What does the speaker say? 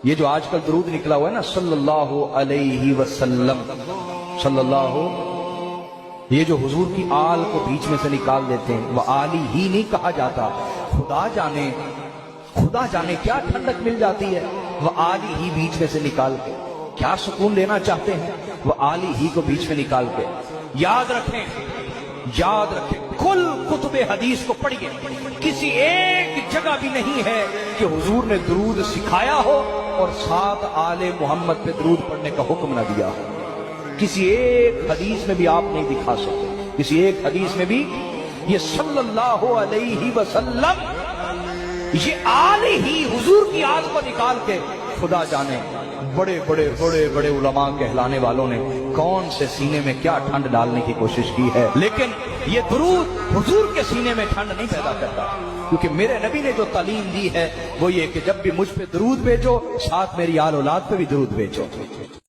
یہ جو آج کل درود نکلا ہوا ہے نا صلی اللہ علیہ وسلم، صلی اللہ، یہ جو حضور کی آل کو بیچ میں سے نکال دیتے ہیں، وہ آلی ہی نہیں کہا جاتا۔ خدا جانے کیا ٹھنڈک مل جاتی ہے وہ آلی ہی بیچ میں سے نکال کے، کیا سکون لینا چاہتے ہیں وہ آلی ہی کو بیچ میں نکال کے۔ یاد رکھیں کل کتب حدیث کو پڑھیے، کسی ایک جگہ بھی نہیں ہے کہ حضور نے درود سکھایا ہو اور ساتھ آل محمد پہ درود پڑھنے کا حکم نہ دیا ہو۔ کسی ایک حدیث میں بھی آپ نہیں دکھا سکتے، کسی ایک حدیث میں بھی یہ صلی اللہ علیہ وسلم، یہ آل ہی حضور کی آل کو نکال کے خدا جانے بڑے بڑے علماء کہلانے والوں نے کون سے سینے میں کیا ٹھنڈ ڈالنے کی کوشش کی ہے، لیکن یہ درود حضور کے سینے میں ٹھنڈ نہیں پیدا کرتا، کیونکہ میرے نبی نے جو تعلیم دی ہے وہ یہ کہ جب بھی مجھ پہ درود بھیجو ساتھ میری آل اولاد پہ بھی درود بھیجو۔